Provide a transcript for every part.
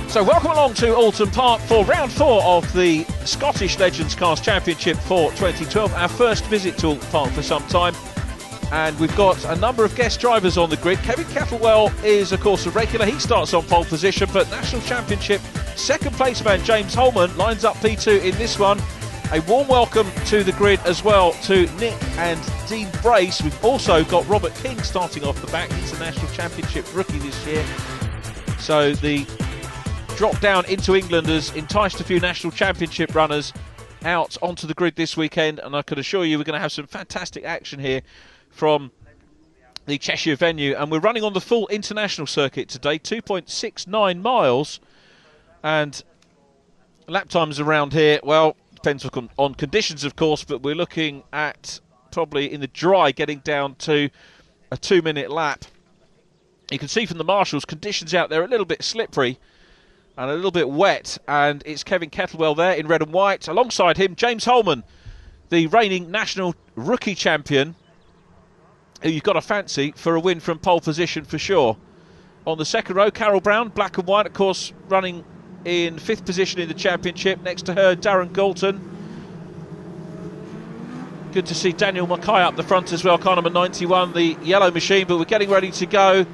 So welcome along to Oulton Park for round 4 of the Scottish Legends Cars Championship for 2012. Our first visit to Oulton Park for some time. And we've got a number of guest drivers on the grid. Kevin Kettlewell is, of course, a regular. He starts on pole position, but National Championship second place man James Holman lines up P2 in this one. A warm welcome to the grid as well to Nick and Dean Brace. We've also got Robert King starting off the back. He's a National Championship rookie this year. So the drop down into England has enticed a few National Championship runners out onto the grid this weekend, and I can assure you we're going to have some fantastic action here from the Cheshire venue. And we're running on the full international circuit today, 2.69 miles, and lap times around here, well, depends on conditions of course, but we're looking at probably in the dry getting down to a 2-minute lap. You can see from the marshals conditions out there a little bit slippery and a little bit wet, and it's Kevin Kettlewell there in red and white. Alongside him, James Holman, the reigning national rookie champion, who you've got to fancy for a win from pole position for sure. On the second row, Carol Brown, black and white, of course, running in 5th position in the championship. Next to her, Darren Galton. Good to see Daniel Mackay up the front as well, car number 91, the yellow machine, but we're getting ready to go.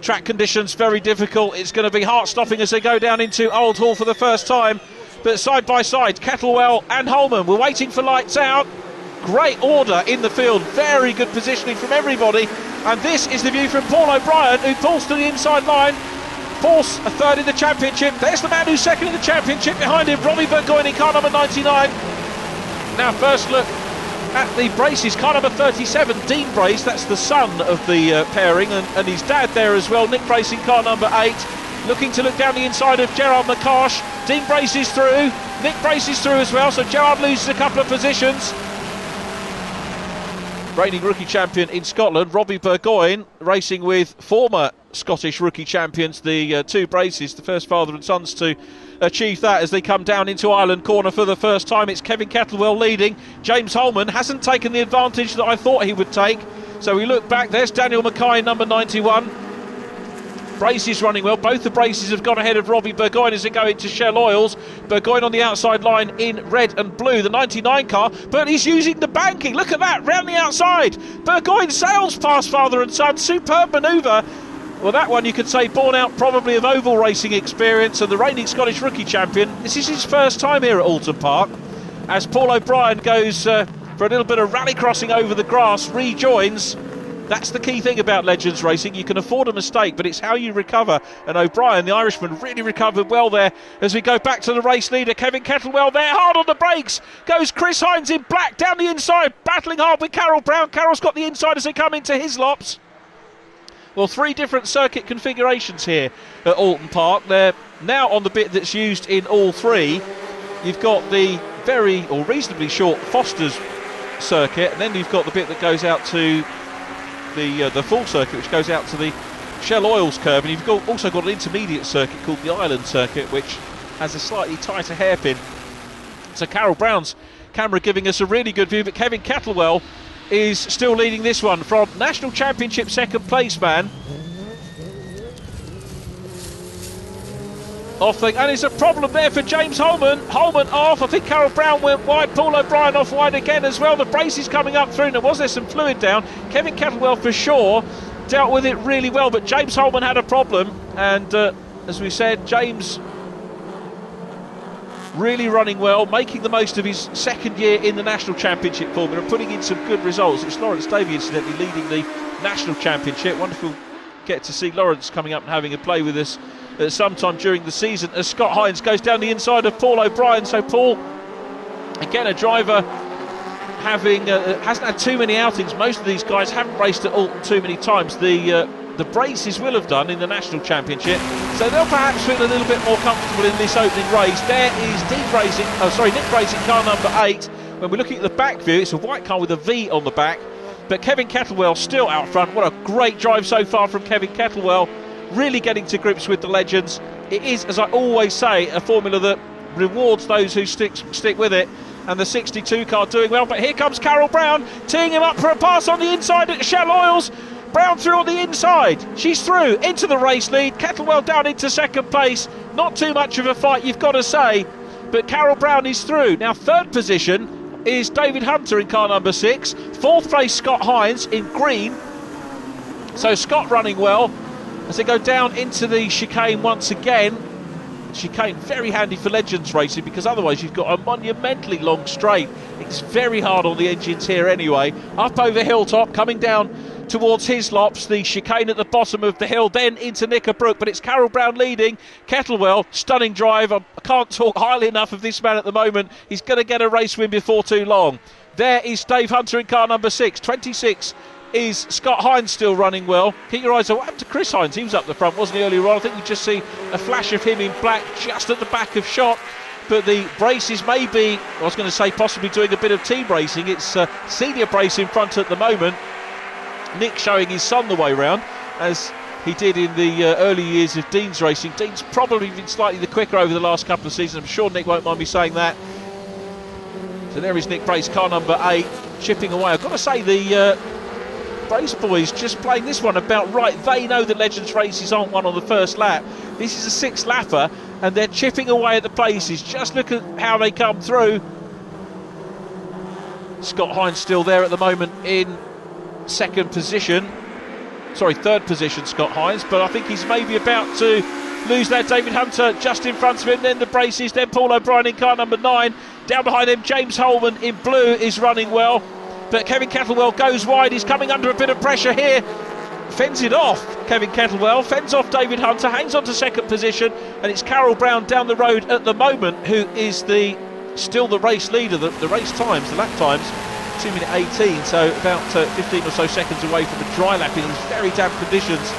Track conditions very difficult. It's going to be heart-stopping as they go down into Old Hall for the first time. But side by side, Kettlewell and Holman, we're waiting for lights out. Great order in the field, very good positioning from everybody. And this is the view from Paul O'Brien, who pulls to the inside line. Paul's a third in the championship. There's the man who's second in the championship. Behind him, Robbie Burgoyne in car number 99. Now first look at the braces, car number 37, Dean Brace, that's the son of the pairing, and his dad there as well, Nick Brace in car number 8, looking to look down the inside of Gerard McCarsh. Dean Brace is through, Nick Brace is through as well, so Gerard loses a couple of positions. Reigning rookie champion in Scotland, Robbie Burgoyne, racing with former Scottish rookie champions, the two Braces, the first father and sons to achieve that as they come down into Ireland corner for the first time. It's Kevin Kettlewell leading. James Holman hasn't taken the advantage that I thought he would take. So we look back, there's Daniel Mackay, number 91. Braces running well. Both the Braces have gone ahead of Robbie Burgoyne as they go into Shell Oils. Burgoyne on the outside line in red and blue, the 99 car, but he's using the banking. Look at that, round the outside. Burgoyne sails past father and son. Superb manoeuvre. Well, that one you could say born out probably of oval racing experience, and the reigning Scottish rookie champion, this is his first time here at Oulton Park, as Paul O'Brien goes for a little bit of rally crossing over the grass, rejoins. That's the key thing about Legends racing. You can afford a mistake, but it's how you recover. And O'Brien, the Irishman, really recovered well there as we go back to the race leader. Kevin Kettlewell there, hard on the brakes. Goes Chris Hines in black down the inside, battling hard with Carol Brown. Carol's got the inside as they come into his lops. Well, 3 different circuit configurations here at Oulton Park. They're now on the bit that's used in all 3. You've got the very, or reasonably short Foster's circuit, and then you've got the bit that goes out to the full circuit, which goes out to the Shell Oils curve, and you've also got an intermediate circuit called the Island circuit, which has a slightly tighter hairpin. So Carol Brown's camera giving us a really good view, but Kevin Kettlewell is still leading this one from National Championship second place man. And it's a problem there for James Holman. Holman off. I think Carol Brown went wide. Paul O'Brien off wide again as well. The brace is coming up through. Now, was there some fluid down? Kevin Kettlewell for sure dealt with it really well, but James Holman had a problem. And as we said, James really running well, making the most of his second year in the National Championship formula and putting in some good results. It's Lawrence Davey, incidentally, leading the National Championship. Wonderful get to see Lawrence coming up and having a play with us sometime during the season as Scott Hines goes down the inside of Paul O'Brien. So Paul, again, a driver having hasn't had too many outings. Most of these guys haven't raced at Oulton too many times. The Braces will have done in the National Championship, so they'll perhaps feel a little bit more comfortable in this opening race. There is Nick Brace in car number 8. When we're looking at the back view, it's a white car with a V on the back, but Kevin Kettlewell still out front. What a great drive so far from Kevin Kettlewell, really getting to grips with the Legends. It is, as I always say, a formula that rewards those who stick with it, and the 62 car doing well. But here comes Carol Brown, teeing him up for a pass on the inside at Shell Oils. Brown through on the inside. She's through into the race lead. Kettlewell down into second place. Not too much of a fight, you've got to say. But Carol Brown is through. Now, third position is David Hunter in car number 6. Fourth place, Scott Hines in green. So Scott running well as they go down into the chicane once again. Chicane very handy for Legends racing, because otherwise you've got a monumentally long straight. It's very hard on the engines here anyway. Up over Hilltop, coming down towards Hislops, the chicane at the bottom of the hill, then into Knickerbrook, but it's Carol Brown leading. Kettlewell, stunning drive. I can't talk highly enough of this man at the moment. He's going to get a race win before too long. There is Dave Hunter in car number 6. 26 is Scott Hines still running well. Keep your eyes on what happened to Chris Hines. He was up the front, wasn't he, earlier on? I think we just see a flash of him in black just at the back of shot. But the braces may be, I was going to say, possibly doing a bit of team racing. It's senior brace in front at the moment. Nick showing his son the way round, as he did in the early years of Dean's racing. Dean's probably been slightly the quicker over the last couple of seasons. I'm sure Nick won't mind me saying that. So there is Nick Brace, car number 8, chipping away. I've got to say, the Brace boys just playing this one about right. They know that Legends races aren't won on the first lap. This is a 6th lapper, and they're chipping away at the places. Just look at how they come through. Scott Hines still there at the moment in second position. Sorry, third position, Scott Hines, but I think he's maybe about to lose that. David Hunter just in front of him, then the braces, then Paul O'Brien in car number 9. Down behind him, James Holman in blue is running well. But Kevin Kettlewell goes wide. He's coming under a bit of pressure here. Fends it off, Kevin Kettlewell. Fends off David Hunter. Hangs on to second position. And it's Carol Brown down the road at the moment, who is still the race leader. The race times, the lap times, 2 minute 18. So about 15 or so seconds away from a dry lap in these very damp conditions.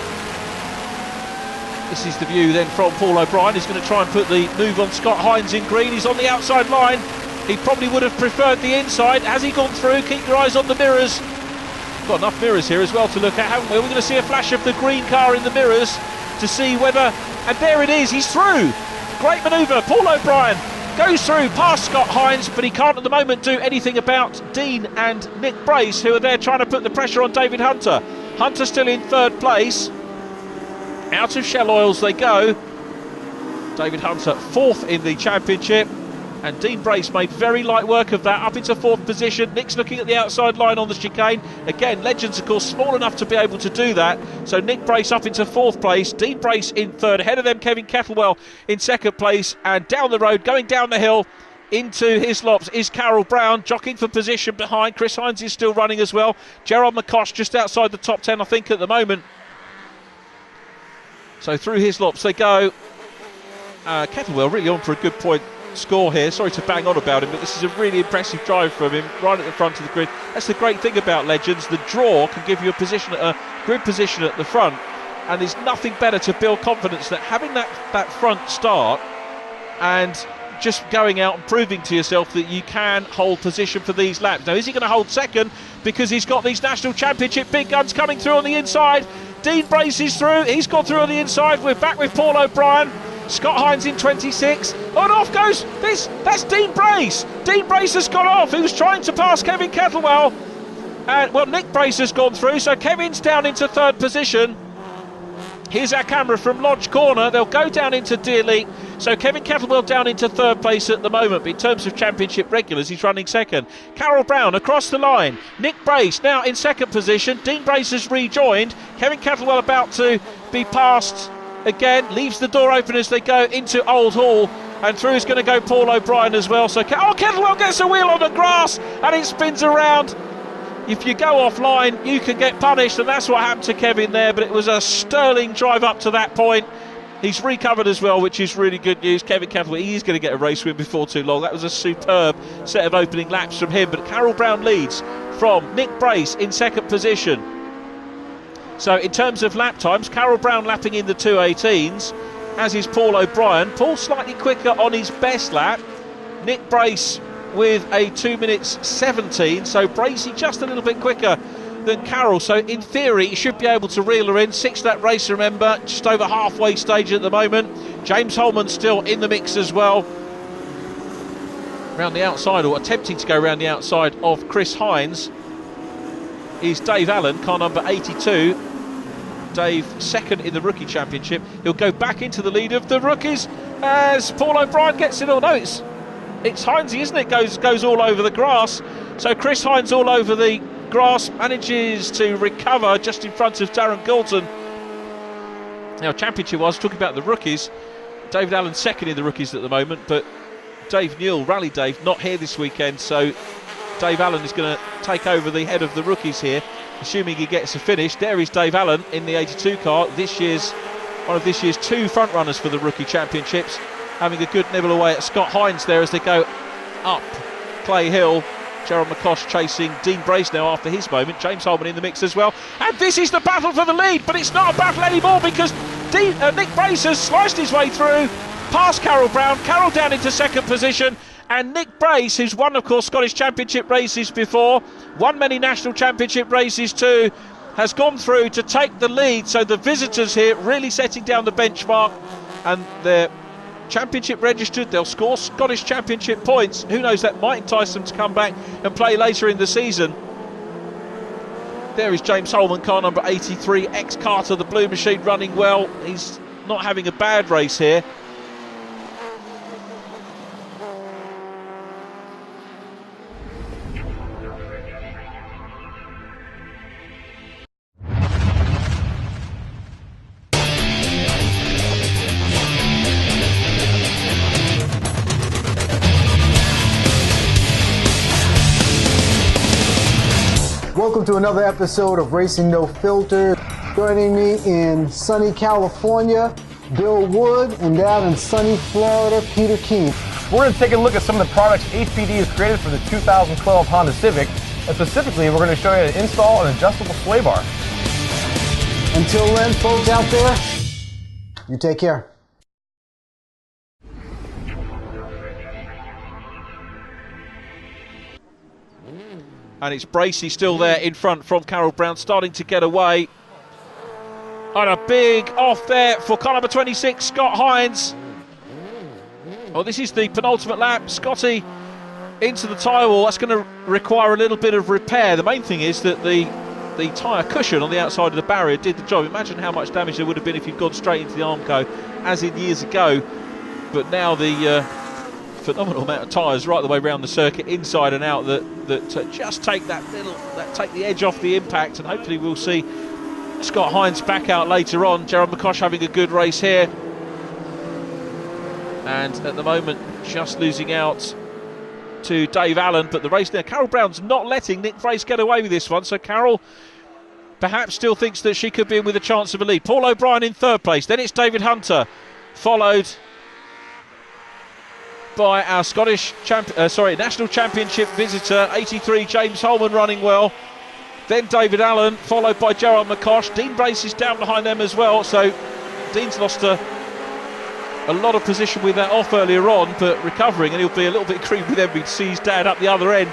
This is the view then from Paul O'Brien. He's going to try and put the move on Scott Hines in green. He's on the outside line. He probably would have preferred the inside. Has he gone through? Keep your eyes on the mirrors. Got enough mirrors here as well to look at, haven't we? We're going to see a flash of the green car in the mirrors to see whether... And there it is, he's through. Great manoeuvre. Paul O'Brien goes through past Scott Hines, but he can't at the moment do anything about Dean and Nick Brace, who are there trying to put the pressure on David Hunter. Hunter still in third place. Out of Shell Oils they go. David Hunter 4th in the championship. And Dean Brace made very light work of that, up into 4th position. Nick's looking at the outside line on the chicane. Again, Legends, of course, small enough to be able to do that. So Nick Brace up into 4th place. Dean Brace in 3rd. Ahead of them, Kevin Kettlewell in 2nd place. And down the road, going down the hill into Hislops is Carol Brown, jockeying for position behind. Chris Hines is still running as well. Gerard McCosh just outside the top 10, I think, at the moment. So through Hislops they go. Kettlewell really on for a good point score here. Sorry to bang on about him, but this is a really impressive drive from him, right at the front of the grid. That's the great thing about Legends. The draw can give you a grid position at the front, and there's nothing better to build confidence than having that front start and just going out and proving to yourself that you can hold position for these laps. Now, is he going to hold second? Because he's got these National Championship big guns coming through on the inside. Dean Brace is through. He's gone through on the inside. We're back with Paul O'Brien. Scott Hines in 26. On off goes this. That's Dean Brace. Dean Brace has gone off. He was trying to pass Kevin Kettlewell. And, well, Nick Brace has gone through. So Kevin's down into 3rd position. Here's our camera from Lodge Corner. They'll go down into Dearly. So Kevin Kettlewell down into 3rd place at the moment. But in terms of championship regulars, he's running 2nd. Carol Brown across the line. Nick Brace now in 2nd position. Dean Brace has rejoined. Kevin Kettlewell about to be passed again. Leaves the door open as they go into Old Hall. And through is going to go Paul O'Brien as well. So Kettlewell gets a wheel on the grass and it spins around. If you go offline, you can get punished, and that's what happened to Kevin there. But it was a sterling drive up to that point. He's recovered as well, which is really good news. Kevin Kettlewell, he's going to get a race win before too long. That was a superb set of opening laps from him. But Carol Brown leads from Nick Brace in 2nd position. So in terms of lap times, Carol Brown lapping in the 2:18s, as is Paul O'Brien. Paul slightly quicker on his best lap. Nick Brace with a 2 minutes 17, so Bracey just a little bit quicker than Carol. So in theory, he should be able to reel her in. 6-lap race, remember, just over halfway stage at the moment. James Holman still in the mix as well. Round the outside, or attempting to go round the outside of Chris Hines. is Dave Allen, car number 82. Dave second in the rookie championship. He'll go back into the lead of the rookies as Paul O'Brien gets it all. No, it's Heinze, isn't it? Goes all over the grass. So Chris Heinze all over the grass, manages to recover just in front of Darren Goulton. Now, championship-wise, talking about the rookies, David Allen second in the rookies at the moment, but Dave Newell, Rally Dave, not here this weekend, so Dave Allen is going to take over the head of the rookies here, assuming he gets a finish. There is Dave Allen in the 82 car, one of this year's two front runners for the rookie championships, having a good nibble away at Scott Heinze there as they go up Clay Hill. Gerald McCosh chasing Dean Brace now after his moment. James Holman in the mix as well. And this is the battle for the lead, but it's not a battle anymore because Nick Brace has sliced his way through, past Carol Brown. Carol down into second position. And Nick Brace, who's won, of course, Scottish Championship races before, won many National Championship races too, has gone through to take the lead. So the visitors here really setting down the benchmark, and they're championship registered. They'll score Scottish Championship points. Who knows, that might entice them to come back and play later in the season. There is James Holman, car number 83, ex-Carter, the Blue Machine, running well. He's not having a bad race here. Welcome to another episode of Racing No Filter. Joining me in sunny California, Bill Wood, and down in sunny Florida, Peter Keene. We're going to take a look at some of the products HPD has created for the 2012 Honda Civic, and specifically we're going to show you how to install an adjustable sway bar. Until then, folks out there, you take care. And it's Bracey still there in front from Carol Brown, starting to get away. And a big off there for car number 26, Scott Heinze. Oh, this is the penultimate lap. Scotty into the tyre wall. That's going to require a little bit of repair. The main thing is that the tyre cushion on the outside of the barrier did the job. Imagine how much damage there would have been if you'd gone straight into the Armco, as in years ago. But now the phenomenal amount of tyres right the way around the circuit, inside and out, that just take take the edge off the impact, and hopefully we'll see Scott Heinze back out later on. Gerald McCosh having a good race here, and at the moment just losing out to Dave Allen. But the race there, Carol Brown's not letting Nick Brace get away with this one, so Carol perhaps still thinks that she could be in with a chance of a lead. Paul O'Brien in third place, then it's David Hunter, followed by our National Championship visitor, 83, James Holman, running well. Then David Allen, followed by Gerald McCosh. Dean Brace is down behind them as well, so Dean's lost a lot of position with that off earlier on, but recovering, and he'll be a little bit creepy with everybody to see his dad up the other end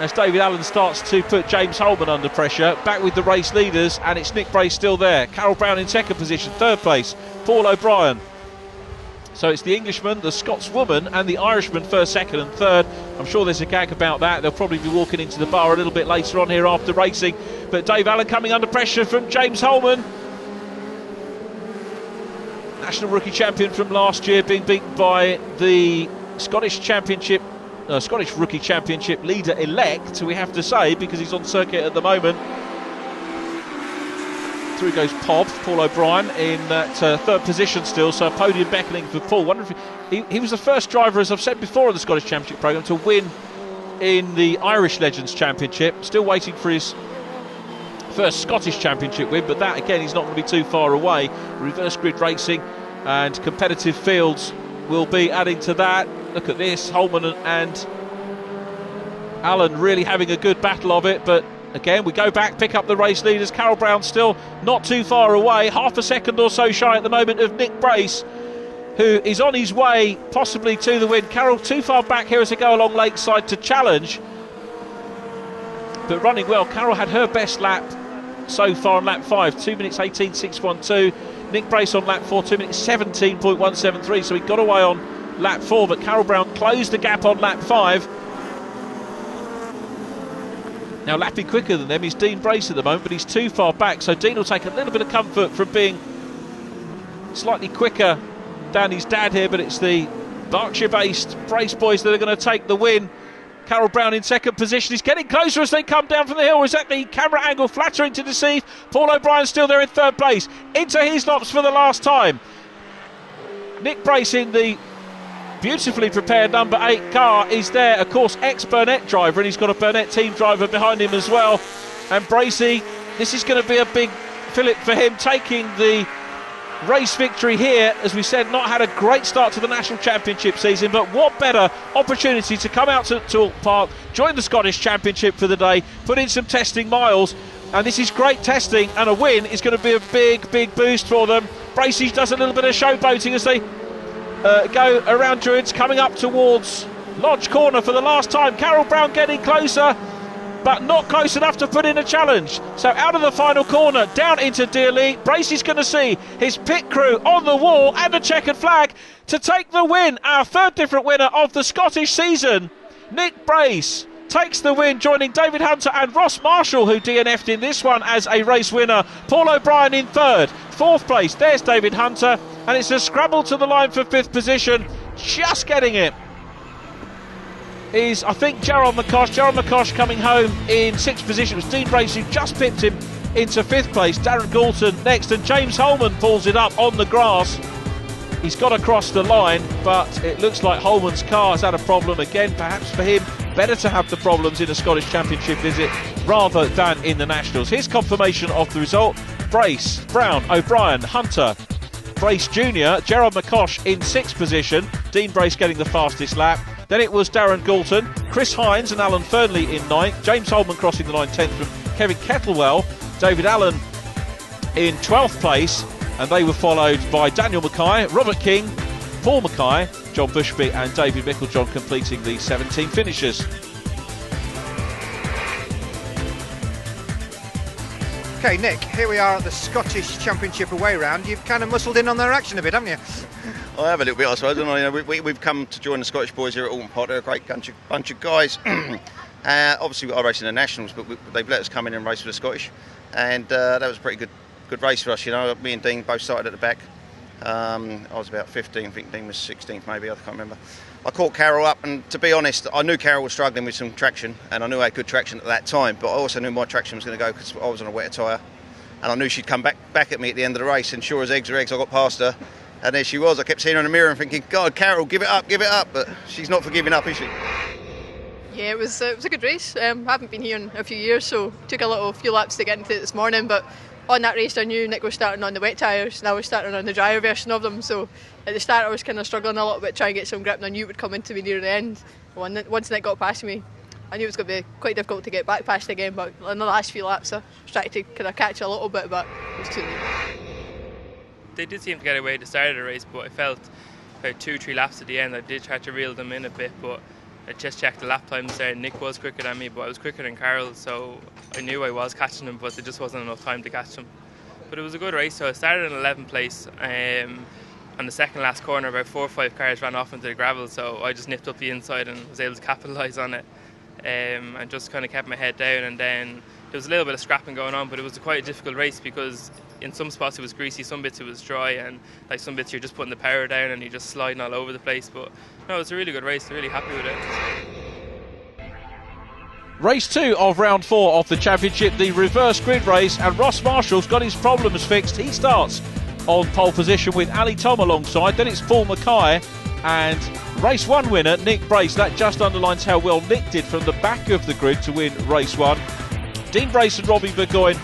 as David Allen starts to put James Holman under pressure. Back with the race leaders, and it's Nick Brace still there. Carol Brown in second position, third place, Paul O'Brien. So it's the Englishman, the Scotswoman, and the Irishman first, second and third. I'm sure there's a gag about that. They'll probably be walking into the bar a little bit later on here after racing. But Dave Allen coming under pressure from James Holman. National rookie champion from last year, being beaten by the Scottish rookie championship leader-elect, we have to say, because he's on circuit at the moment. Through goes Paul O'Brien in that third position still, so a podium beckoning for Paul. Wonder if he was the first driver, as I've said before, in the Scottish Championship programme to win in the Irish Legends Championship. Still waiting for his first Scottish Championship win, but that again, he's not going to be too far away. Reverse grid racing and competitive fields will be adding to that. Look at this, Holman and Allen really having a good battle of it, but again, we go back, pick up the race leaders. Carol Brown still not too far away, half a second or so shy at the moment of Nick Brace, who is on his way possibly to the win. Carol too far back here as they go along Lakeside to challenge, but running well. Carol had her best lap so far on lap 5, 2 minutes 18.612. Nick Brace on lap 4, 2 minutes 17.173, so he got away on lap 4, but Carol Brown closed the gap on lap 5. Now lapping quicker than them is Dean Brace at the moment, but he's too far back, so Dean will take a little bit of comfort from being slightly quicker than his dad here, but it's the Berkshire-based Brace boys that are going to take the win. Carol Brown in second position. He's getting closer as they come down from the hill. Is that the camera angle flattering to deceive? Paul O'Brien still there in third place. Into Hislop's for the last time. Nick Brace in the beautifully prepared number 8 car is there. Of course, ex-Burnett driver, and he's got a Burnett team driver behind him as well. And Bracey, this is going to be a big fillip for him, taking the race victory here. As we said, not had a great start to the National Championship season, but what better opportunity to come out to Oulton Park, join the Scottish Championship for the day, put in some testing miles, and this is great testing, and a win is going to be a big boost for them. Bracey does a little bit of showboating as they go around Druids, coming up towards Lodge Corner for the last time. Carol Brown getting closer, but not close enough to put in a challenge. So out of the final corner, down into Dearly. Bracey's going to see his pit crew on the wall and a checkered flag to take the win. Our third different winner of the Scottish season, Nick Brace, takes the win, joining David Hunter and Ross Marshall, who DNF'd in this one as a race winner. Paul O'Brien in third. Fourth place, there's David Hunter, and it's a scrabble to the line for fifth position. Just getting it is, I think, Gerald McCosh. Gerald McCosh coming home in sixth position. It was Dean Brace who just pipped him into fifth place. Darren Goulton next, and James Holman pulls it up on the grass. He's got across the line, but it looks like Holman's car has had a problem again. Perhaps for him, better to have the problems in a Scottish Championship visit rather than in the Nationals. Here's confirmation of the result. Brace, Brown, O'Brien, Hunter, Brace Jr., Gerald McCosh in sixth position. Dean Brace getting the fastest lap. Then it was Darren Goulton, Chris Hines and Alan Fernley in ninth. James Holman crossing the line 10th from Kevin Kettlewell. David Allen in 12th place, and they were followed by Daniel Mackay, Robert King, Paul Mackay, John Bushby and David Micklejohn completing the 17 finishers. Okay, Nick, here we are at the Scottish Championship away round. You've kind of muscled in on their action a bit, haven't you? I have a little bit, I suppose. We've come to join the Scottish boys here at Oulton Park. They're a great bunch of guys. Obviously, we are racing the Nationals, but they've let us come in and race for the Scottish. And that was a pretty good race for us, you know. Me and Dean both started at the back. I was about 15, I think Dean was 16th maybe, I can't remember. I caught Carol up, and to be honest, I knew Carol was struggling with some traction, and I knew I had good traction at that time, but I also knew my traction was going to go because I was on a wetter tyre, and I knew she'd come back at me at the end of the race, and sure as eggs are eggs, I got past her, and there she was. I kept seeing her in the mirror and thinking, God, Carol, give it up, but she's not for giving up, is she? Yeah, it was a good race. I haven't been here in a few years, so took a few laps to get into it this morning, but on that race I knew Nick was starting on the wet tyres and I was starting on the drier version of them, so at the start I was kind of struggling a little bit trying to get some grip, and I knew it would come into me near the end. Once Nick got past me, I knew it was going to be quite difficult to get back past again, but in the last few laps I was trying to kind of catch a little bit, but it was too late. They did seem to get away at the start of the race, but I felt about 2-3 laps at the end I did try to reel them in a bit, but I just checked the lap times there. Nick was quicker than me, but I was quicker than Carol, so I knew I was catching him, but there just wasn't enough time to catch him. But it was a good race, so I started in 11th place. On the second last corner, about 4 or 5 cars ran off into the gravel, so I just nipped up the inside and was able to capitalise on it, and just kind of kept my head down. And then there was a little bit of scrapping going on, but it was quite a difficult race because in some spots it was greasy, some bits it was dry, and like some bits you're just putting the power down and you're just sliding all over the place. But no, it was a really good race, really happy with it. Race 2 of round 4 of the championship, the reverse grid race, and Ross Marshall's got his problems fixed. He starts on pole position with Ali Tom alongside. Then it's Paul Mackay and race 1 winner Nick Brace. That just underlines how well Nick did from the back of the grid to win race 1. Dean Brace and Robbie Burgoyne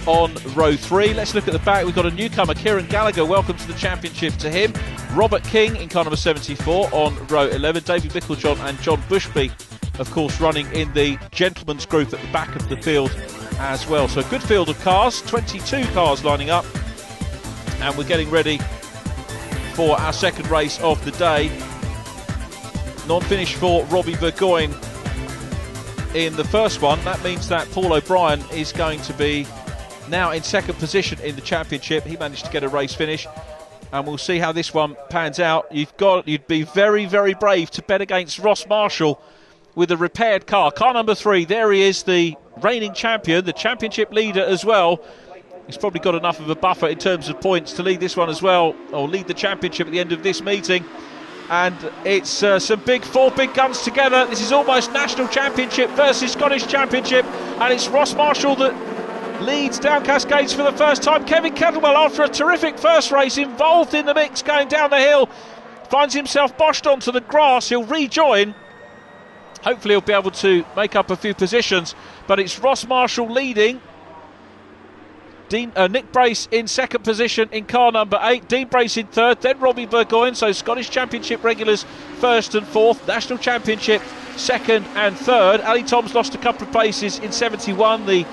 on row 3. Let's look at the back. We've got a newcomer, Kieran Gallagher. Welcome to the championship to him. Robert King in car number 74 on row 11. David Micklejohn and John Bushby, of course, running in the gentleman's group at the back of the field as well. So a good field of cars, 22 cars lining up, and we're getting ready for our second race of the day. Non-finish for Robbie Burgoyne in the first one. That means that Paul O'Brien is going to be now in second position in the championship. He managed to get a race finish, and we'll see how this one pans out. You'd be very, very brave to bet against Ross Marshall, with a repaired car. Car number 3, there he is, the reigning champion, the championship leader as well. He's probably got enough of a buffer in terms of points to lead this one as well, or lead the championship at the end of this meeting. And it's four big guns together. This is almost national championship versus Scottish championship, and it's Ross Marshall that leads down Cascades for the first time. Kevin Kettlewell, after a terrific first race, involved in the mix going down the hill, finds himself boshed onto the grass. He'll rejoin. Hopefully he'll be able to make up a few positions, but it's Ross Marshall leading. Nick Brace in second position in car number 8, Dean Brace in third, then Robbie Burgoyne. So Scottish Championship regulars first and fourth, National Championship second and third. Ali Tom's lost a couple of places in 71, the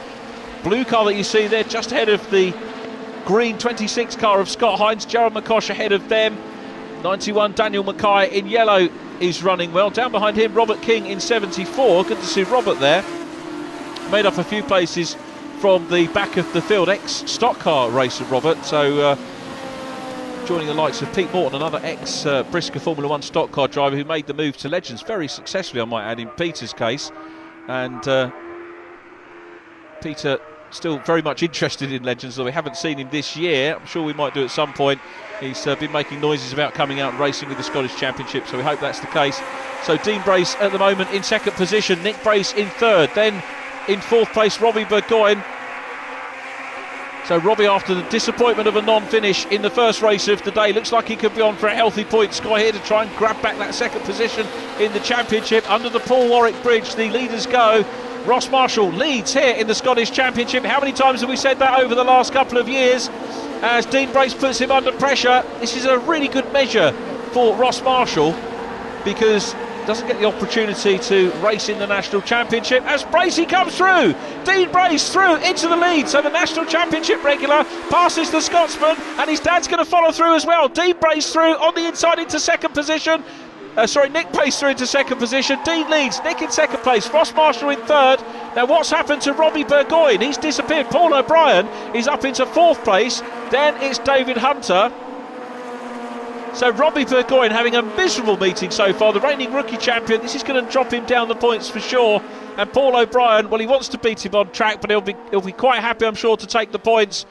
blue car that you see there just ahead of the green 26 car of Scott Hines. Gerald McCosh ahead of them. 91 Daniel Mackay in yellow is running well. Down behind him Robert King in 74. Good to see Robert there. Made up a few places from the back of the field, ex-stock car racer Robert, so joining the likes of Pete Morton, another ex-Brisker Formula 1 stock car driver who made the move to Legends very successfully, I might add, in Peter's case. And Peter still very much interested in Legends, though we haven't seen him this year. I'm sure we might do at some point. He's been making noises about coming out and racing with the Scottish Championship, so we hope that's the case. So Dean Brace at the moment in second position, Nick Brace in third, then in fourth place Robbie Burgoyne. So Robbie, after the disappointment of a non-finish in the first race of the day, looks like he could be on for a healthy point score here to try and grab back that second position in the championship. Under the Paul Warwick Bridge, the leaders go. Ross Marshall leads here in the Scottish Championship. How many times have we said that over the last couple of years? As Dean Brace puts him under pressure. This is a really good measure for Ross Marshall, because doesn't get the opportunity to race in the National Championship. As Bracey comes through, Dean Brace through into the lead, so the National Championship regular passes the Scotsman, and his dad's going to follow through as well. Dean Brace through on the inside into second position. Nick Brace through into second position. Dean leads, Nick in second place, Ross Marshall in third. Now what's happened to Robbie Burgoyne? He's disappeared. Paul O'Brien is up into fourth place. Then it's David Hunter. So Robbie Burgoyne having a miserable meeting so far, the reigning rookie champion. This is going to drop him down the points for sure. And Paul O'Brien, well, he wants to beat him on track, but he'll be quite happy, I'm sure, to take the points.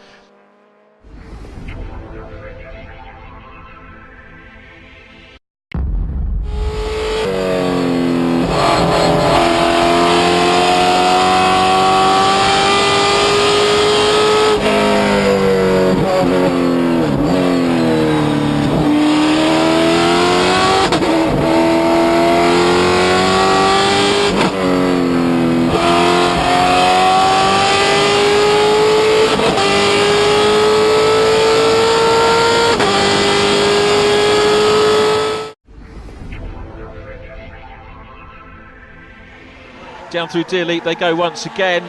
Down through Deerleap they go once again.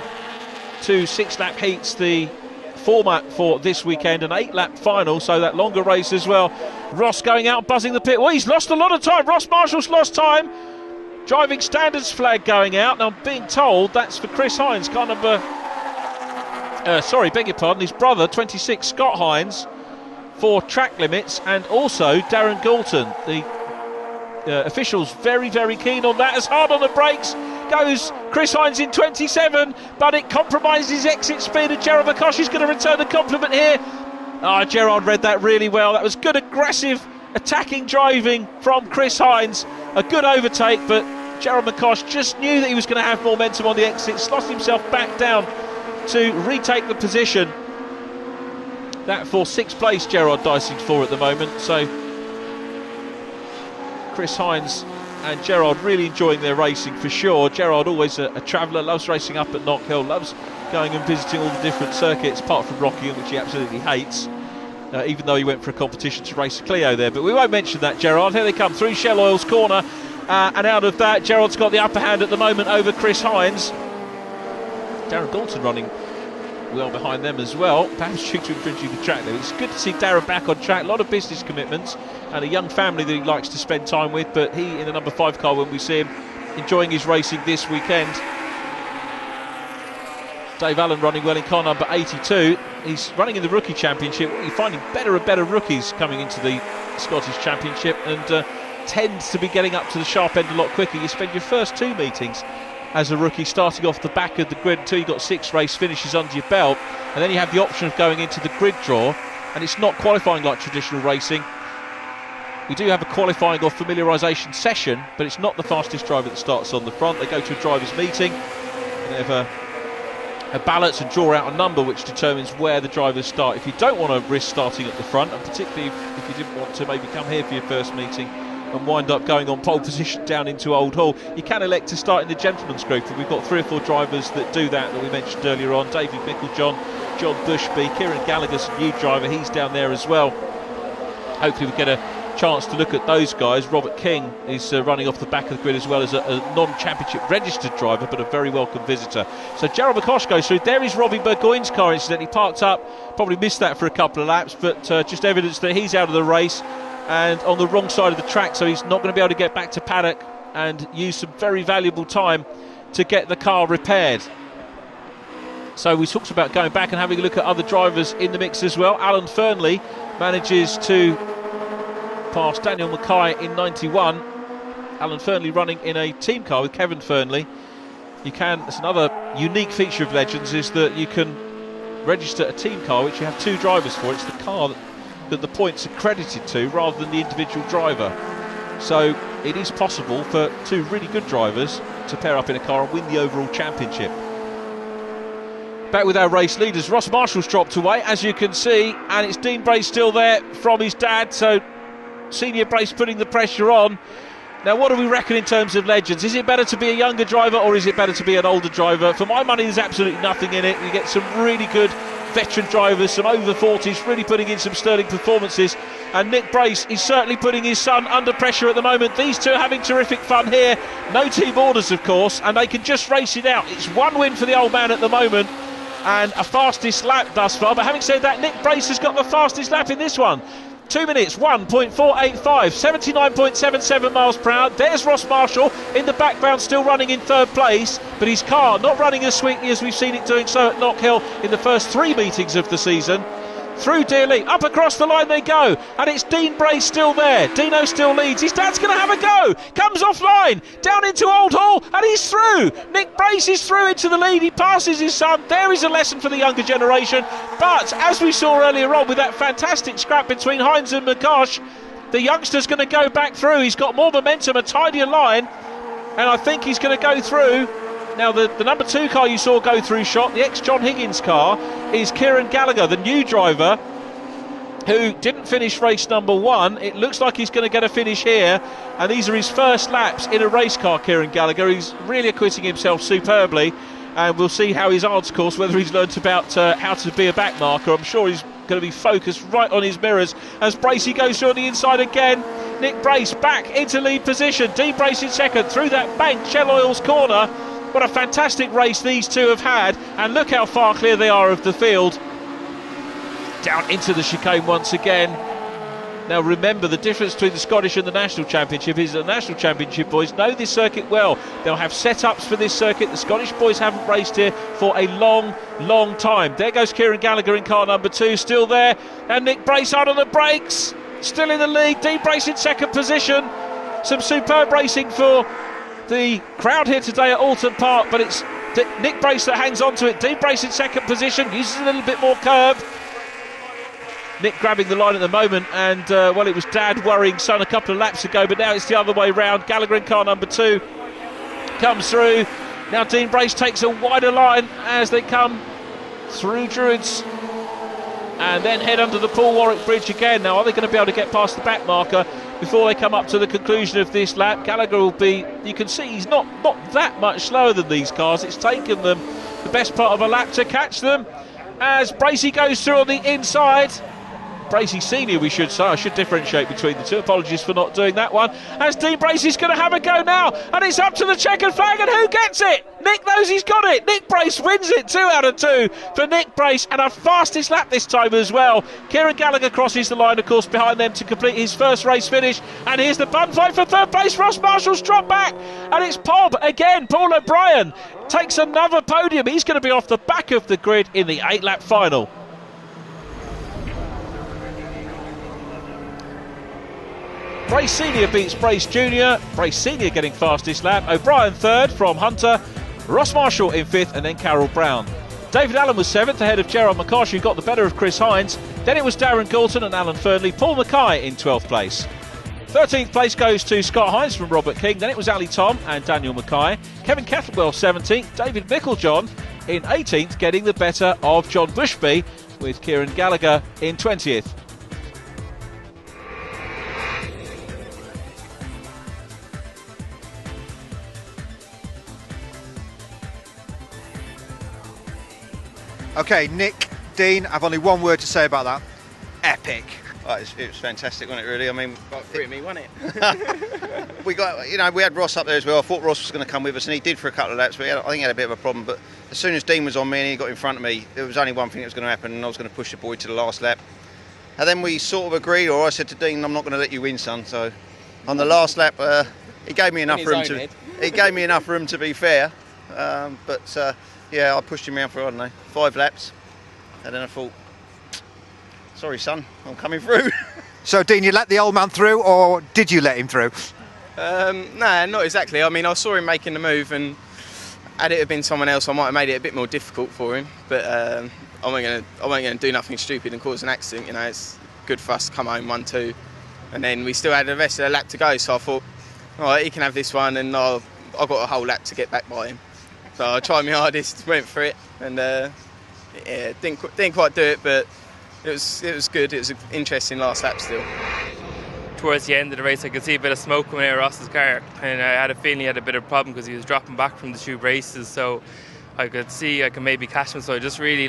2 6-lap heats, the format for this weekend, an 8-lap final, so that longer race as well. Ross going out, buzzing the pit. Well, he's lost a lot of time. Ross Marshall's lost time. Driving standards flag going out. Now I'm being told that's for Chris Hines, car number... beg your pardon, his brother, 26, Scott Hines, for track limits, and also Darren Galton. The officials very, very keen on that. As hard on the brakes goes Chris Hines in 27, but it compromises his exit speed, and Gerard McCosh is going to return the compliment here. Gerard read that really well. That was good, aggressive, attacking driving from Chris Hines. A good overtake, but Gerard McCosh just knew that he was going to have momentum on the exit, slotted himself back down to retake the position. That for 6th place Gerard dicing for at the moment. So Chris Hines and Gerard really enjoying their racing for sure. Gerard always a traveller, loves racing up at Knockhill, loves going and visiting all the different circuits, apart from Rockingham, which he absolutely hates, even though he went for a competition to race a Clio there. But we won't mention that, Gerard. Here they come through Shell Oil's corner, and out of that Gerard's got the upper hand at the moment over Chris Hines. Darren Galton running well behind them as well, perhaps due to infringing the track there. It's good to see Darren back on track, a lot of business commitments and a young family that he likes to spend time with, but he in the number 5 car when we see him enjoying his racing this weekend. Dave Allen running well in car number 82. He's running in the rookie championship. You're finding better and better rookies coming into the Scottish Championship, and tends to be getting up to the sharp end a lot quicker. You spend your first 2 meetings as a rookie starting off the back of the grid until you've got 6 race finishes under your belt, and then you have the option of going into the grid draw, and it's not qualifying like traditional racing. We do have a qualifying or familiarisation session, but it's not the fastest driver that starts on the front. They go to a drivers' meeting, and they have a ballot and draw out a number which determines where the drivers start. If you don't want to risk starting at the front, and particularly if you didn't want to maybe come here for your first meeting and wind up going on pole position down into Old Hall, you can elect to start in the gentleman's group. And we've got 3 or 4 drivers that do that we mentioned earlier on. David Micklejohn, John Bushby, Kieran Gallagher's a new driver, he's down there as well. Hopefully we get a chance to look at those guys. Robert King is running off the back of the grid as well as a non-championship registered driver, but a very welcome visitor. So Gerald McCosh goes through. There is Robbie Burgoyne's car, incidentally, parked up. Probably missed that for a couple of laps, but just evidence that he's out of the race and on the wrong side of the track, so he's not going to be able to get back to paddock and use some very valuable time to get the car repaired. So we talked about going back and having a look at other drivers in the mix as well. Alan Fernley manages to pass Daniel Mackay in 91. Alan Fernley running in a team car with Kevin Fernley. It's another unique feature of Legends is that you can register a team car which you have 2 drivers for. It's the car that the points are credited to rather than the individual driver. So it is possible for 2 really good drivers to pair up in a car and win the overall championship. Back with our race leaders, Ross Marshall's dropped away, as you can see, and it's Dean Brace still there from his dad, so Senior Brace putting the pressure on. Now, what do we reckon in terms of Legends? Is it better to be a younger driver or is it better to be an older driver? For my money, there's absolutely nothing in it. You get some really good veteran drivers, some over 40s, really putting in some sterling performances. And Nick Brace is certainly putting his son under pressure at the moment. These two are having terrific fun here. No team orders, of course, and they can just race it out. It's 1 win for the old man at the moment and a fastest lap thus far. But having said that, Nick Brace has got the fastest lap in this one. 2 minutes, 1.485, 79.77 miles per hour. There's Ross Marshall in the background, still running in 3rd place, but his car not running as sweetly as we've seen it doing so at Knock Hill in the first 3 meetings of the season. Through Dearly, up across the line they go, and it's Dean Brace still there. Dino still leads. His dad's going to have a go. Comes offline, down into Old Hall, and he's through. Nick Brace is through into the lead. He passes his son. There is a lesson for the younger generation. But as we saw earlier on with that fantastic scrap between Hines and McCosh, the youngster's going to go back through. He's got more momentum, a tidier line, and I think he's going to go through. Now, the number 2 car you saw go through shot, the ex-John Higgins car, is Kieran Gallagher, the new driver, who didn't finish race number 1. It looks like he's going to get a finish here, and these are his first laps in a race car, Kieran Gallagher. He's really acquitting himself superbly, and we'll see how his arts course, whether he's learnt about how to be a back marker. I'm sure he's going to be focused right on his mirrors as Bracey goes through on the inside again. Nick Brace back into lead position. Dean Brace in second through that bank, Shell Oil's corner. What a fantastic race these two have had, and look how far clear they are of the field. Down into the chicane once again. Now remember, the difference between the Scottish and the National Championship is the National Championship boys know this circuit well. They'll have setups for this circuit. The Scottish boys haven't raced here for a long, long time. There goes Kieran Gallagher in car number 2, still there, and Nick Brace out on the brakes, still in the lead. Dean Brace in second position. Some superb racing for the crowd here today at Oulton Park, but it's Nick Brace that hangs on to it. Dean Brace in second position, uses a little bit more curve. Nick grabbing the line at the moment, and well, it was Dad worrying son a couple of laps ago, but now it's the other way round. Gallagher in car number 2 comes through. Now Dean Brace takes a wider line as they come through Druids and then head under the Paul Warwick Bridge again. Now, are they going to be able to get past the back marker before they come up to the conclusion of this lap? Gallagher will be, you can see he's not that much slower than these cars. It's taken them the best part of a lap to catch them as Bracey goes through on the inside. Bracey Senior, we should say. I should differentiate between the two. Apologies for not doing that one. As Dean Bracey's going to have a go now, and it's up to the checkered flag, and who gets it? Nick knows he's got it. Nick Brace wins it, 2 out of 2 for Nick Brace, and a fastest lap this time as well. Kieran Gallagher crosses the line, of course, behind them to complete his first race finish, and here's the bun fight for 3rd place. Ross Marshall's dropped back, and it's Pob again. Paul O'Brien takes another podium. He's going to be off the back of the grid in the 8-lap final. Brace Senior beats Brace Junior. Brace Senior getting fastest lap. O'Brien third from Hunter. Ross Marshall in fifth, and then Carol Brown. David Allen was seventh ahead of Gerard McCarthy, who got the better of Chris Hines. Then it was Darren Galton and Alan Fernley. Paul Mackay in 12th place. 13th place goes to Scott Hines from Robert King. Then it was Ali Tom and Daniel Mackay. Kevin Kettlewell 17th. David Micklejohn in 18th, getting the better of John Bushby, with Kieran Gallagher in 20th. Okay, Nick, Dean, I've only one word to say about that. Epic. Oh, it was fantastic, wasn't it, really? I mean, Got three of me, wasn't it? we had Ross up there as well. I thought Ross was going to come with us, and he did for a couple of laps, but I think he had a bit of a problem. But as soon as Dean was on me and he got in front of me, there was only one thing that was going to happen, and I was going to push the boy to the last lap. And then we sort of agreed, or I said to Dean, I'm not going to let you win, son. So on the last lap, he gave me enough room to. He gave me enough room to be fair, yeah, I pushed him around for, I don't know, 5 laps, and then I thought, sorry son, I'm coming through. So Dean, you let the old man through, or did you let him through? No, not exactly. I mean, I saw him making the move, and had it have been someone else, I might have made it a bit more difficult for him. But I wasn't going to do nothing stupid and cause an accident. You know, it's good for us to come home 1-2, and then we still had the rest of the lap to go. So I thought, all right, he can have this one, and I've got a whole lap to get back by him. So I tried my hardest, went for it, and yeah, didn't quite do it, but it was good. It was an interesting last lap still. Towards the end of the race, I could see a bit of smoke coming out of Ross's car, and I had a feeling he had a bit of a problem because he was dropping back from the 2 races. So I could see I could maybe catch him. So I just really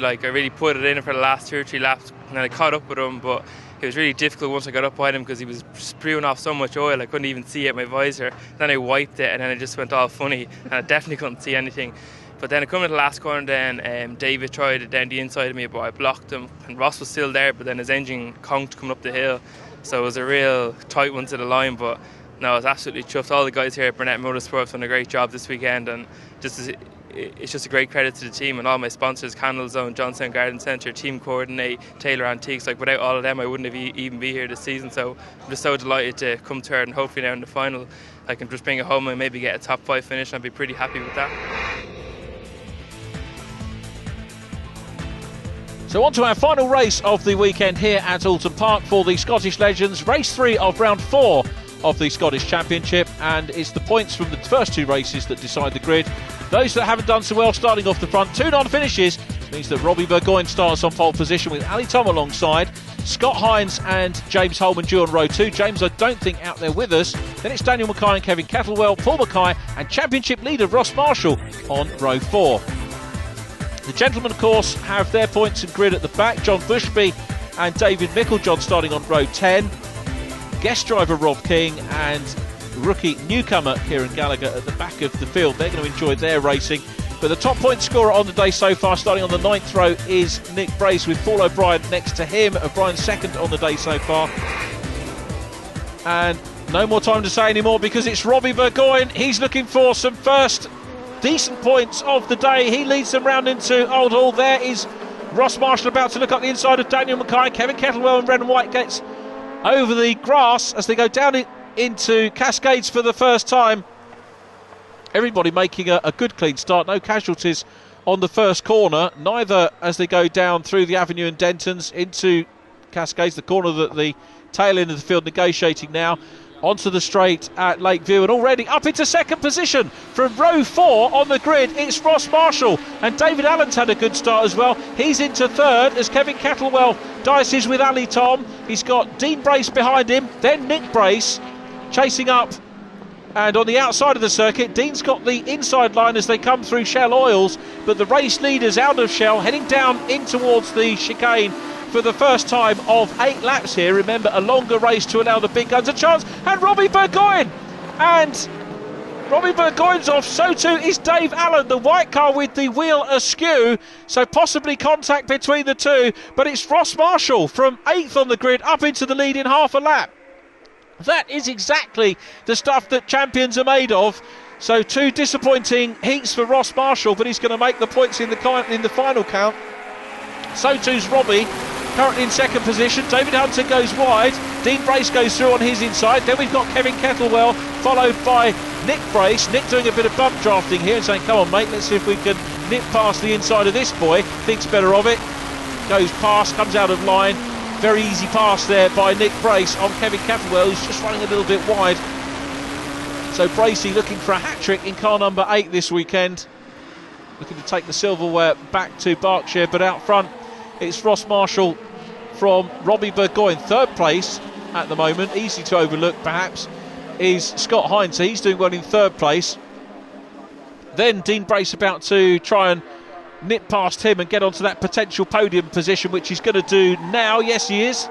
put it in for the last 2 or 3 laps, and then I caught up with him. But it was really difficult once I got up behind him because he was spewing off so much oil I couldn't even see it at my visor. Then I wiped it, and then it just went all funny, and I definitely couldn't see anything. But then I come to the last corner, then David tried it down the inside of me, but I blocked him, and Ross was still there, but then his engine conked coming up the hill. So it was a real tight one to the line, but no, I was absolutely chuffed. All the guys here at Burnett Motorsport have done a great job this weekend, and it's just a great credit to the team and all my sponsors, Candle Zone, Johnstown Garden Centre, Team Coordinate, Taylor Antiques. Like, without all of them, I wouldn't have even be here this season. So I'm just so delighted to come third, and hopefully now in the final I can just bring it home and maybe get a top 5 finish, and I'd be pretty happy with that. So on to our final race of the weekend here at Oulton Park for the Scottish Legends. Race 3 of round 4 of the Scottish Championship, and it's the points from the first 2 races that decide the grid. Those that haven't done so well starting off the front, 2 non-finishes, means that Robbie Burgoyne starts on pole position with Ali Tom alongside. Scott Hines and James Holman due on row 2. James, I don't think, out there with us. Then it's Daniel Mackay and Kevin Kettlewell, Paul Mackay and championship leader Ross Marshall on row 4. The gentlemen, of course, have their points and grid at the back. John Bushby and David Micklejohn starting on row 10. Guest driver Rob King and rookie newcomer Kieran Gallagher at the back of the field. They're going to enjoy their racing. But the top point scorer on the day so far, starting on the 9th row, is Nick Brace, with Paul O'Brien next to him. O'Brien second on the day so far. And no more time to say anymore because it's Robbie Burgoyne. He's looking for some first decent points of the day. He leads them round into Old Hall. There is Ross Marshall about to look up the inside of Daniel Mackay. Kevin Kettlewell in red and white gets over the grass as they go down into Cascades for the first time. Everybody making a good clean start. No casualties on the first corner, neither as they go down through the avenue and Dentons into Cascades, the corner that the tail end of the field negotiating now. Onto the straight at Lakeview, and already up into second position from row 4 on the grid. It's Ross Marshall, and David Allen's had a good start as well. He's into third as Kevin Kettlewell dices with Ali Tom. He's got Dean Brace behind him, then Nick Brace chasing up. And on the outside of the circuit, Dean's got the inside line as they come through Shell Oils, but the race leaders out of Shell heading down in towards the chicane for the first time of 8 laps here. Remember, a longer race to allow the big guns a chance. And Robbie Burgoyne! And Robbie Burgoyne's off. So too is Dave Allen, the white car with the wheel askew. So possibly contact between the two. But it's Ross Marshall from 8th on the grid up into the lead in half a lap. That is exactly the stuff that champions are made of. So 2 disappointing heats for Ross Marshall, but he's going to make the points in the final count. So too's Robbie. currently in second position. David Hunter goes wide. Dean Brace goes through on his inside. Then we've got Kevin Kettlewell, followed by Nick Brace. Nick doing a bit of bump drafting here and saying, come on, mate, let's see if we can nip past the inside of this boy. Thinks better of it. Goes past, comes out of line. Very easy pass there by Nick Brace on Kevin Kettlewell, who's just running a little bit wide. So Bracey looking for a hat-trick in car number 8 this weekend. Looking to take the silverware back to Berkshire, but out front it's Ross Marshall from Robbie Burgoyne. Third place at the moment, easy to overlook perhaps, is Scott Hines. So he's doing well in third place. Then Dean Brace about to try and nip past him and get onto that potential podium position, which he's going to do now. Yes, he is.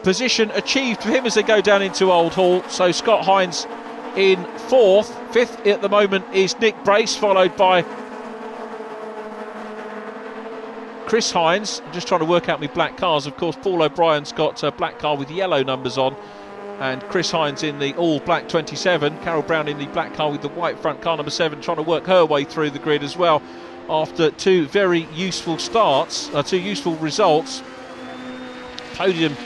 Position achieved for him as they go down into Old Hall. So Scott Hines in fourth. Fifth at the moment is Nick Brace, followed by Chris Hines. I'm just trying to work out my black cars. Of course, Paul O'Brien's got a black car with yellow numbers on, and Chris Hines in the all black 27. Carol Brown in the black car with the white front, car number 7, trying to work her way through the grid as well after two very useful starts, two useful results. Podium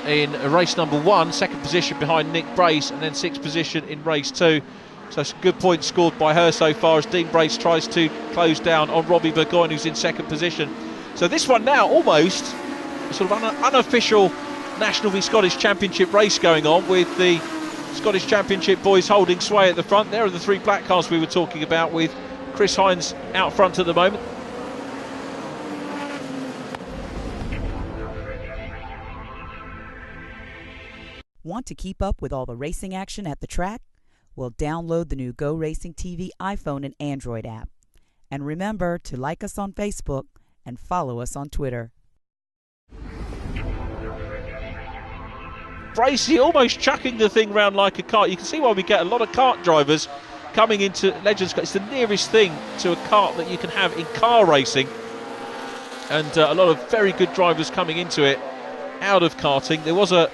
in race number 1, second position behind Nick Brace, and then 6th position in race 2. So some good points scored by her so far as Dean Brace tries to close down on Robbie Burgoyne, who's in second position. So this one now almost a sort of unofficial National v Scottish Championship race going on, with the Scottish Championship boys holding sway at the front. There are the 3 black cars we were talking about, with Chris Hines out front at the moment. Want to keep up with all the racing action at the track? Well, download the new GoRacingTV iPhone and Android app. And remember to like us on Facebook and follow us on Twitter. Bracey almost chucking the thing round like a cart. You can see why we get a lot of kart drivers coming into Legends. It's the nearest thing to a kart that you can have in car racing, and a lot of very good drivers coming into it out of karting. There was a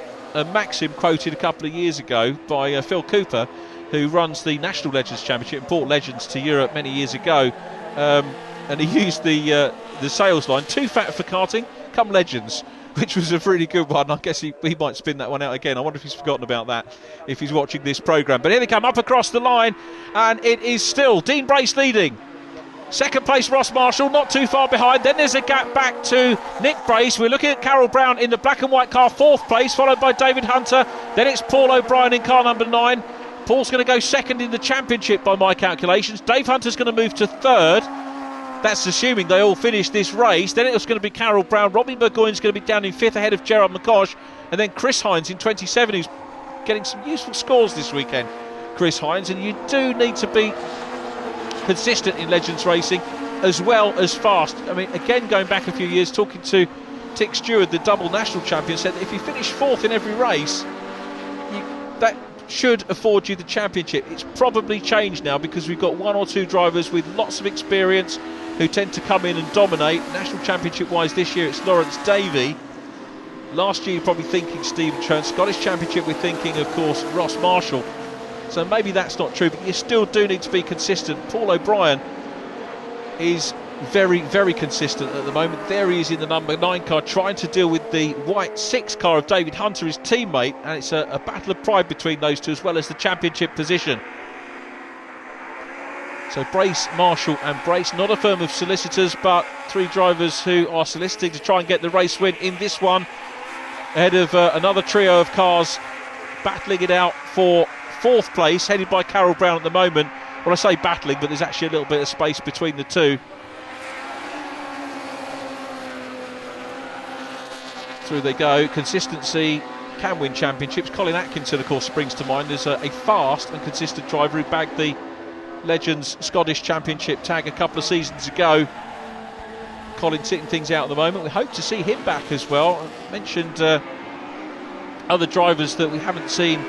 maxim quoted a couple of years ago by Phil Cooper, who runs the National Legends Championship and brought Legends to Europe many years ago, and he used the sales line, too fat for karting, come Legends, which was a really good one. I guess he might spin that one out again. I wonder if he's forgotten about that, if he's watching this programme. But here they come up across the line, and it is still Dean Brace leading. Second place Ross Marshall, not too far behind. Then there's a gap back to Nick Brace. We're looking at Carol Brown in the black and white car, 4th place, followed by David Hunter. Then it's Paul O'Brien in car number 9. Paul's going to go second in the championship by my calculations. Dave Hunter's going to move to 3rd. That's assuming they all finish this race. Then it's going to be Carol Brown. Robbie Burgoyne's going to be down in 5th ahead of Gerard McCosh. And then Chris Hines in 27, who's getting some useful scores this weekend. Chris Hines, and you do need to be consistent in Legends racing as well as fast. I mean, again, going back a few years, talking to Tick Stewart, the double national champion, said that if you finish 4th in every race, that should afford you the championship. It's probably changed now, because we've got 1 or 2 drivers with lots of experience who tend to come in and dominate. National championship wise this year it's Lawrence Davey. Last year you're probably thinking Stephen Churn. Scottish championship we're thinking of course Ross Marshall. So maybe that's not true, but you still do need to be consistent. Paul O'Brien is very, very consistent at the moment. There he is in the number 9 car, trying to deal with the white 6 car of David Hunter, his teammate, and it's a battle of pride between those two, as well as the championship position. So Brace, Marshall and Brace, not a firm of solicitors, but 3 drivers who are soliciting to try and get the race win in this one, ahead of another trio of cars battling it out for 4th place, headed by Carol Brown at the moment. Well, I say battling, but there's actually a little bit of space between the two. Through they go. Consistency can win championships. Colin Atkinson, of course, springs to mind as a fast and consistent driver who bagged the Legends Scottish Championship tag a couple of seasons ago. Colin sitting things out at the moment. We hope to see him back as well. I mentioned other drivers that we haven't seen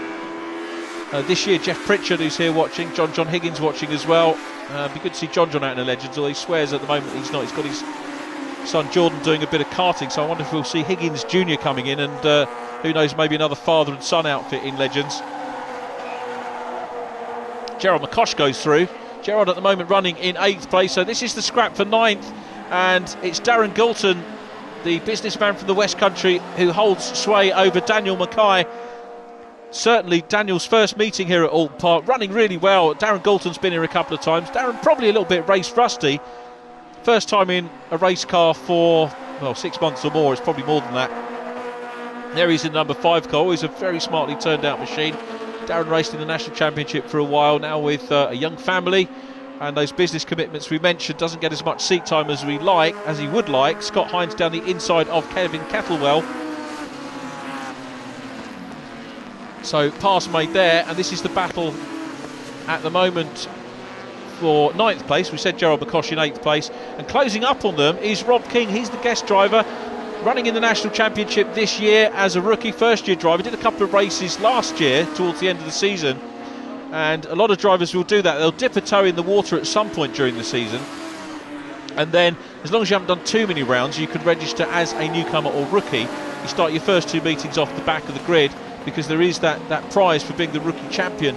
this year. Jeff Pritchard, who's here watching. John Higgins watching as well. Be good to see John out in the Legends, although he swears at the moment he's not. He's got his son Jordan doing a bit of karting, so I wonder if we'll see Higgins Jr. coming in, and who knows, maybe another father and son outfit in Legends. Gerard McCosh goes through. Gerard at the moment running in 8th place, so this is the scrap for 9th and it's Darren Goulton, the businessman from the West Country, who holds sway over Daniel Mackay. Certainly Daniel's first meeting here at Oulton Park, running really well. Darren Goulton's been here a couple of times. Darren probably a little bit race rusty. First time in a race car for, well, 6 months or more. It's probably more than that. There he's in the number 5 car. He's a very smartly turned out machine. Darren raced in the National Championship for a while now with a young family, and those business commitments we mentioned, doesn't get as much seat time as he would like. Scott Hines down the inside of Kevin Kettlewell. So pass made there, and this is the battle at the moment for 9th place. We said Gerald McCosh in 8th place, and closing up on them is Rob King. He's the guest driver, running in the National Championship this year as a rookie first-year driver. Did a couple of races last year towards the end of the season, and a lot of drivers will do that. They'll dip a toe in the water at some point during the season, and then as long as you haven't done too many rounds, you can register as a newcomer or rookie. You start your first 2 meetings off the back of the grid, because there is that prize for being the rookie champion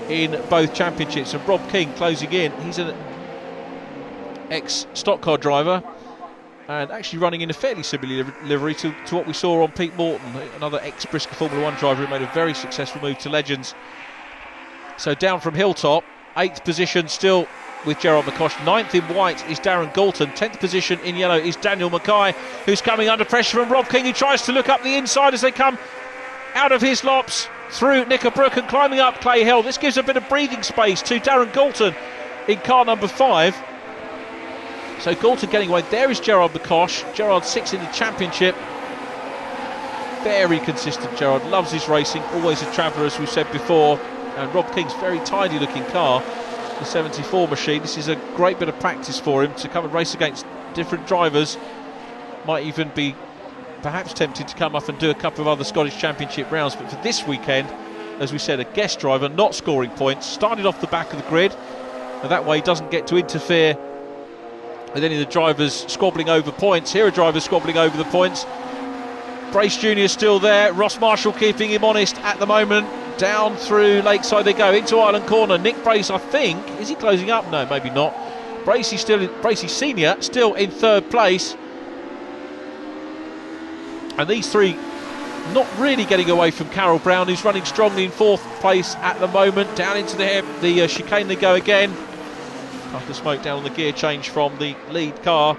in both championships. And Rob King closing in. He's an ex-stock car driver, and actually running in a fairly similar livery to what we saw on Pete Morton, another ex-Brisker Formula 1 driver who made a very successful move to Legends. So down from Hilltop, 8th position still with Gerald McCosh. 9th in white is Darren Goulton. 10th position in yellow is Daniel Mackay, who's coming under pressure from Rob King, who tries to look up the inside as they come out of his lops through Knickerbrook and climbing up Clay Hill. This gives a bit of breathing space to Darren Goulton in car number 5. So Goulton getting away. There is Gerard McCosh. Gerard 6th in the championship. Very consistent, Gerard. Loves his racing. Always a traveller, as we've said before. And Rob King's very tidy looking car, the 74 machine. This is a great bit of practice for him to come and race against different drivers. Might even be perhaps tempted to come up and do a couple of other Scottish Championship rounds, but for this weekend, as we said, a guest driver, not scoring points, started off the back of the grid, and that way he doesn't get to interfere with any of the drivers squabbling over points. Here are drivers squabbling over the points. Brace Jr. still there, Ross Marshall keeping him honest at the moment. Down through Lakeside they go, into Island Corner. Nick Brace, I think, is he closing up? No, maybe not. Bracey Senior still in 3rd place. And these three not really getting away from Carol Brown, who's running strongly in 4th place at the moment. Down into the chicane they go again. Puff the smoke down on the gear change from the lead car.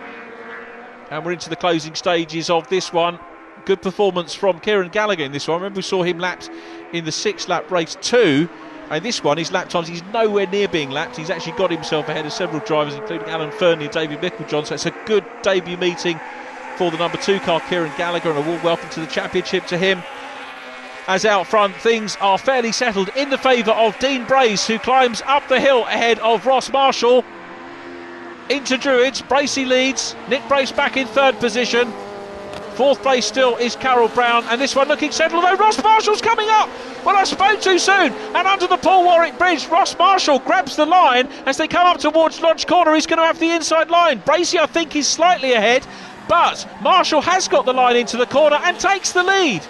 And we're into the closing stages of this one. Good performance from Kieran Gallagher in this one. Remember, we saw him lapped in the 6-lap race 2. And this one, his lap times, he's nowhere near being lapped. He's actually got himself ahead of several drivers, including Alan Fernley and David Micklejohn. So it's a good debut meeting for the number 2 car, Kieran Gallagher, and a warm welcome to the championship to him. As out front, things are fairly settled in the favour of Dean Brace, who climbs up the hill ahead of Ross Marshall. Into Druids, Bracey leads, Nick Brace back in 3rd position. 4th place still is Carol Brown, and this one looking settled, although Ross Marshall's coming up. Well, I spoke too soon, and under the Paul Warwick Bridge, Ross Marshall grabs the line as they come up towards Lodge Corner. He's going to have the inside line. Bracey, I think, is slightly ahead, but Marshall has got the line into the corner and takes the lead.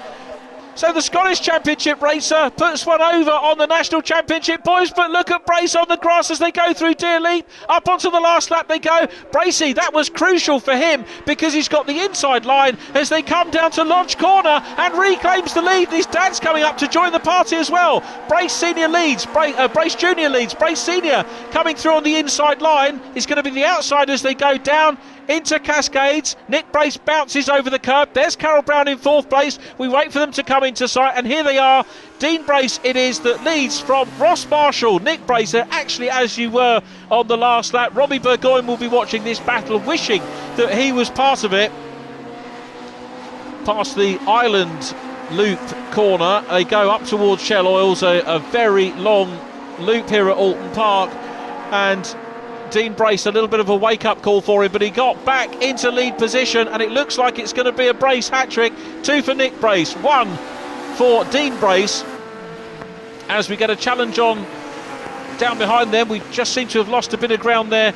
So the Scottish Championship racer puts one over on the National Championship boys, but look at Brace on the grass as they go through Deer Leap. Up onto the last lap they go. Bracey, that was crucial for him because he's got the inside line as they come down to Lodge Corner and reclaims the lead. His dad's coming up to join the party as well. Brace Senior leads, Brace Junior leads. Brace Senior coming through on the inside line is going to be the outside as they go down into Cascades. Nick Brace bounces over the curb. There's Carol Brown in 4th place. We wait for them to come into sight, and here they are. Dean Brace it is that leads from Ross Marshall. Nick Brace, actually, as you were on the last lap. Robbie Burgoyne will be watching this battle, wishing that he was part of it. Past the Island Loop corner, they go up towards Shell Oils, a very long loop here at Oulton Park, and Dean Brace, a little bit of a wake-up call for him, but he got back into lead position, and it looks like it's going to be a Brace hat-trick. 2 for Nick Brace, 1 for Dean Brace. As we get a challenge on down behind them, we just seem to have lost a bit of ground there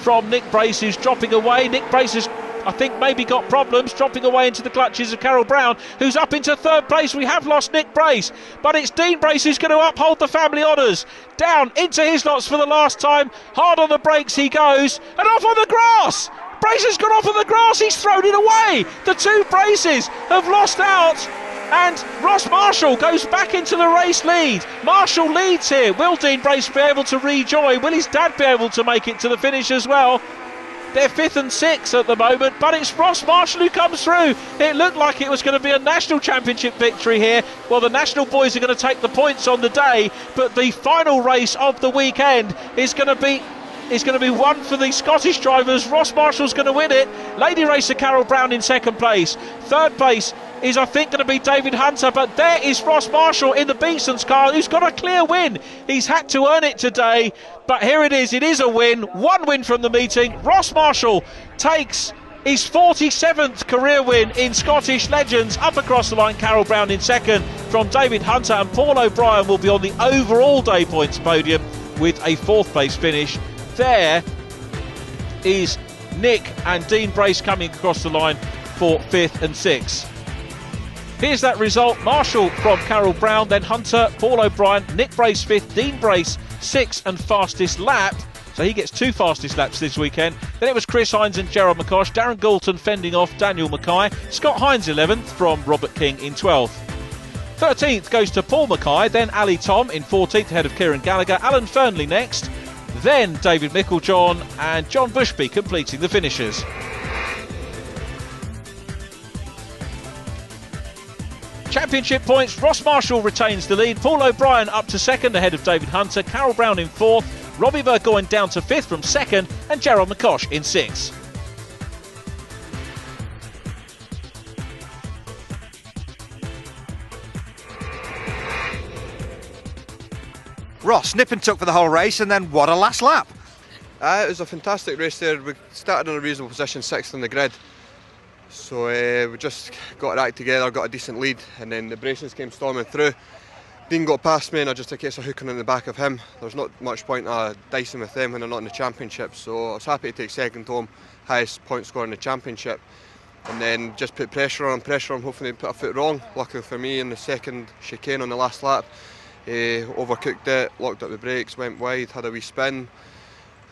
from Nick Brace, who's dropping away. Nick Brace has, I think, maybe got problems, dropping away into the clutches of Carol Brown, who's up into 3rd place. We have lost Nick Brace, but it's Dean Brace who's going to uphold the family honours. Down into his lots for the last time, hard on the brakes he goes, and off on the grass. brace has gone off on the grass. He's thrown it away. The two braces have lost out. And Ross Marshall goes back into the race lead. Marshall leads here. Will Dean Brace be able to rejoin? Will his dad be able to make it to the finish as well? They're 5th and 6th at the moment, but it's Ross Marshall who comes through. It looked like it was going to be a national championship victory here. Well, the national boys are going to take the points on the day, but the final race of the weekend is going to be one for the Scottish drivers. Ross Marshall's going to win it. Lady racer Carol Brown in 2nd place. 3rd place is, I think, going to be David Hunter, but there is Ross Marshall in the Beeson's car, who's got a clear win. He's had to earn it today, but here it is a win. One win from the meeting. Ross Marshall takes his 47th career win in Scottish Legends. Up across the line, Carol Brown in 2nd from David Hunter, and Paul O'Brien will be on the overall day points podium with a 4th place finish. There is Nick and Dean Brace coming across the line for 5th and 6th. Here's that result. Marshall from Carol Brown, then Hunter, Paul O'Brien, Nick Brace 5th, Dean Brace 6th and fastest lap. So he gets 2 fastest laps this weekend. Then it was Chris Hines and Gerald McCosh, Darren Goulton fending off Daniel Mackay, Scott Hines 11th from Robert King in 12th. 13th goes to Paul Mackay, then Ali Tom in 14th ahead of Kieran Gallagher, Alan Fernley next, then David Micklejohn and John Bushby completing the finishers. Championship points, Ross Marshall retains the lead, Paul O'Brien up to 2nd ahead of David Hunter, Carol Brown in 4th, Robbie Burgoyne down to 5th from 2nd and Gerald McCosh in 6th. Ross, nip and tuck for the whole race, and then what a last lap. It was a fantastic race there. We started in a reasonable position, 6th on the grid. So we just got our act together, got a decent lead, and then the braces came storming through. Dean got past me and I just a case of hooking in the back of him. There's not much point dicing with them when they're not in the championship, so I was happy to take 2nd home, highest point score in the championship. And then just put pressure on, hopefully put a foot wrong. Luckily for me in the 2nd chicane on the last lap, overcooked it, locked up the brakes, went wide, had a wee spin,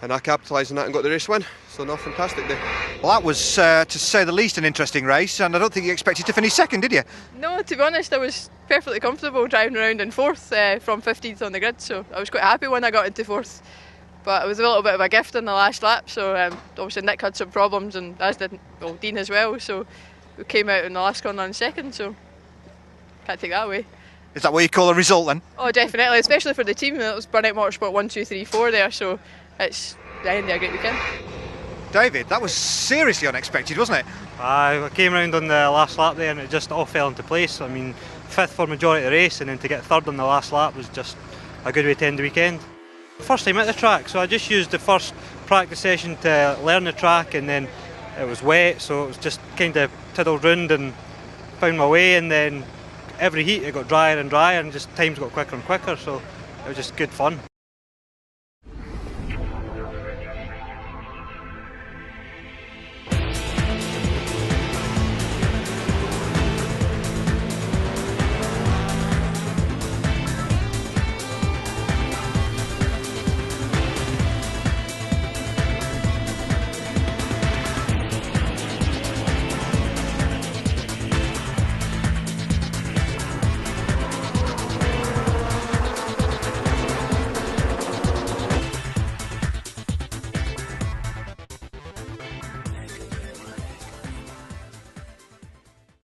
and I capitalised on that and got the race win. So no, fantastic day. Well, that was, to say the least, an interesting race, and I don't think you expected to finish 2nd, did you? No, to be honest, I was perfectly comfortable driving around in 4th from 15th on the grid, so I was quite happy when I got into 4th. But it was a little bit of a gift in the last lap, so obviously Nick had some problems, and as did Dean as well, so we came out in the last corner in 2nd, so can't take that away. Is that what you call a result then? Oh, definitely, especially for the team. It was Burnout Motorsport 1, 2, 3, 4 there, so it's the end of a great weekend. David, that was seriously unexpected, wasn't it? I came round on the last lap there and it just all fell into place. I mean, 5th for majority of the race, and then to get 3rd on the last lap was just a good way to end the weekend. First time at the track, so I just used the first practice session to learn the track, and then it was wet, so it was just kind of tiddled round and found my way, and then every heat it got drier and drier and just times got quicker and quicker, so it was just good fun.